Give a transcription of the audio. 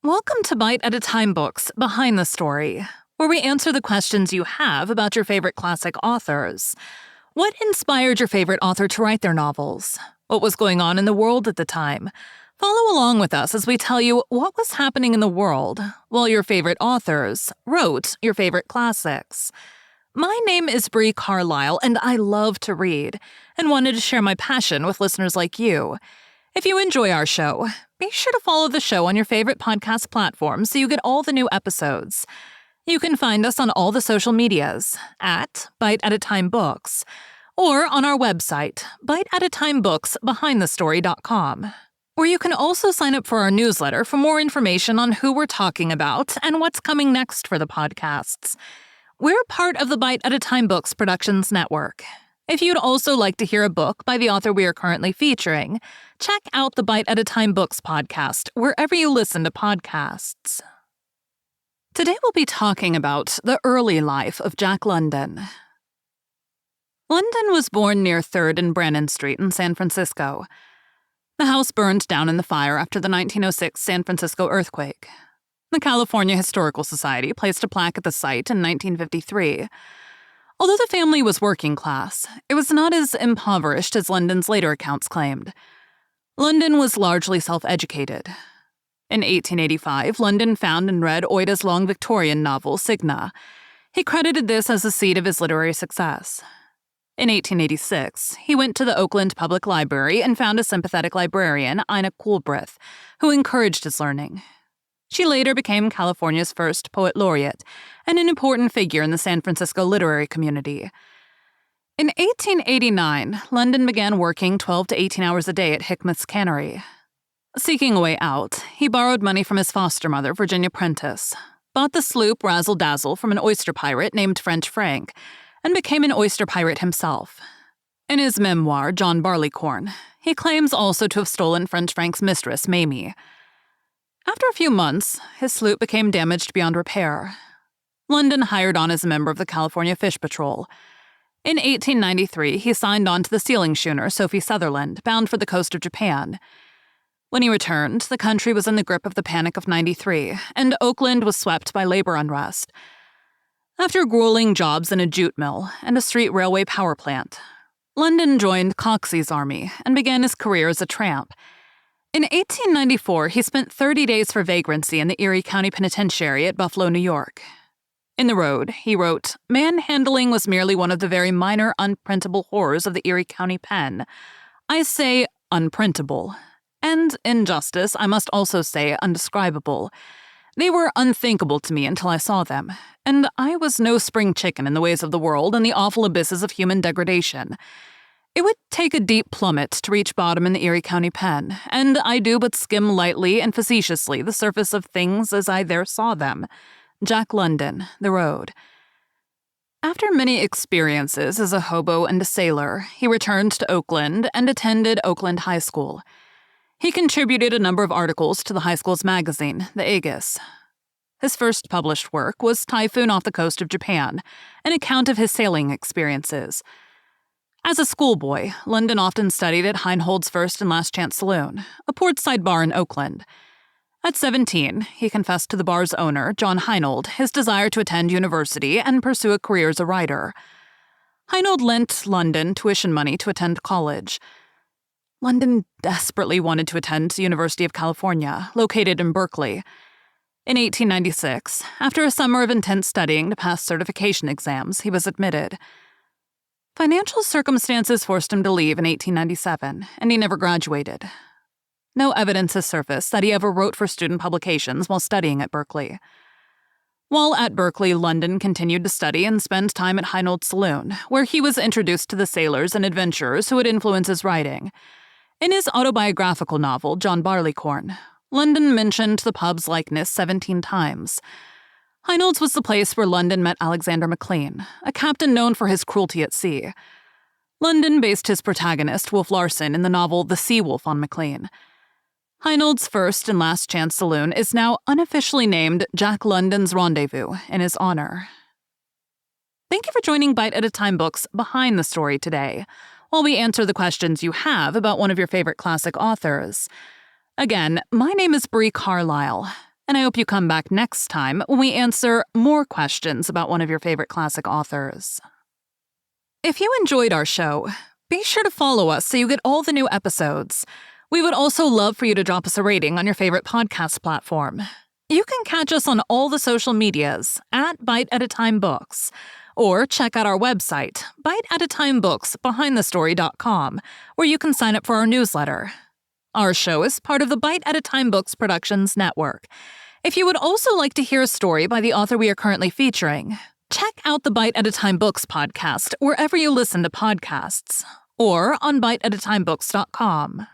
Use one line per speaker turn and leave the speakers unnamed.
Welcome to Bite at a Time Books Behind the Story, where we answer the questions you have about your favorite classic authors. What inspired your favorite author to write their novels? What was going on in the world at the time? Follow along with us as we tell you what was happening in the world while your favorite authors wrote your favorite classics. My name is Bree Carlile, and I love to read, and wanted to share my passion with listeners like you. If you enjoy our show, be sure to follow the show on your favorite podcast platform so you get all the new episodes. You can find us on all the social medias at Bite at a Time Books or on our website, biteatatimebooksbehindthestory.com, where you can also sign up for our newsletter for more information on who we're talking about and what's coming next for the podcasts. We're part of the Bite at a Time Books Productions Network. If you'd also like to hear a book by the author we are currently featuring, check out the Bite at a Time Books podcast wherever you listen to podcasts. Today we'll be talking about the early life of Jack London. London was born near 3rd and Brannan Street in San Francisco. The house burned down in the fire after the 1906 San Francisco earthquake. The California Historical Society placed a plaque at the site in 1953. Although the family was working class, it was not as impoverished as London's later accounts claimed. London was largely self-educated. In 1885, London found and read Ouida's long Victorian novel, Signa. He credited this as the seed of his literary success. In 1886, he went to the Oakland Public Library and found a sympathetic librarian, Ina Coolbrith, who encouraged his learning. She later became California's first poet laureate and an important figure in the San Francisco literary community. In 1889, London began working 12 to 18 hours a day at Hickmouth's cannery. Seeking a way out, he borrowed money from his foster mother, Virginia Prentice, bought the sloop Razzle Dazzle from an oyster pirate named French Frank, and became an oyster pirate himself. In his memoir, John Barleycorn, he claims also to have stolen French Frank's mistress, Mamie. After a few months, his sloop became damaged beyond repair. London hired on as a member of the California Fish Patrol. In 1893, he signed on to the sealing schooner Sophie Sutherland, bound for the coast of Japan. When he returned, the country was in the grip of the Panic of '93, and Oakland was swept by labor unrest. After grueling jobs in a jute mill and a street railway power plant, London joined Coxey's army and began his career as a tramp. In 1894, he spent 30 days for vagrancy in the Erie County Penitentiary at Buffalo, New York. In The Road, he wrote, "Manhandling was merely one of the very minor unprintable horrors of the Erie County pen. I say unprintable. And, in justice, I must also say undescribable. They were unthinkable to me until I saw them, and I was no spring chicken in the ways of the world and the awful abysses of human degradation. It would take a deep plummet to reach bottom in the Erie County pen, and I do but skim lightly and facetiously the surface of things as I there saw them." Jack London, The Road. After many experiences as a hobo and a sailor, he returned to Oakland and attended Oakland High School. He contributed a number of articles to the high school's magazine, The Aegis. His first published work was Typhoon off the Coast of Japan, an account of his sailing experiences. As a schoolboy, London often studied at Heinhold's First and Last Chance Saloon, a portside bar in Oakland. At 17, he confessed to the bar's owner, John Heinold, his desire to attend university and pursue a career as a writer. Heinold lent London tuition money to attend college. London desperately wanted to attend the University of California, located in Berkeley. In 1896, after a summer of intense studying to pass certification exams, he was admitted. Financial circumstances forced him to leave in 1897, and he never graduated. No evidence has surfaced that he ever wrote for student publications while studying at Berkeley. While at Berkeley, London continued to study and spend time at Heinold's Saloon, where he was introduced to the sailors and adventurers who would influence his writing. In his autobiographical novel, John Barleycorn, London mentioned the pub's likeness 17 times. Heinold's was the place where London met Alexander McLean, a captain known for his cruelty at sea. London based his protagonist, Wolf Larsen, in the novel The Sea Wolf on McLean. Heinold's First and Last Chance Saloon is now unofficially named Jack London's Rendezvous in his honor. Thank you for joining Bite at a Time Books Behind the Story today, while we answer the questions you have about one of your favorite classic authors. Again, my name is Bree Carlile. And I hope you come back next time when we answer more questions about one of your favorite classic authors. If you enjoyed our show, be sure to follow us so you get all the new episodes. We would also love for you to drop us a rating on your favorite podcast platform. You can catch us on all the social medias at Bite at a Time Books, or check out our website, biteatatimebooksbehindthestory.com, where you can sign up for our newsletter. Our show is part of the Bite at a Time Books Productions Network. If you would also like to hear a story by the author we are currently featuring, check out the Bite at a Time Books podcast wherever you listen to podcasts, or on biteatatimebooks.com.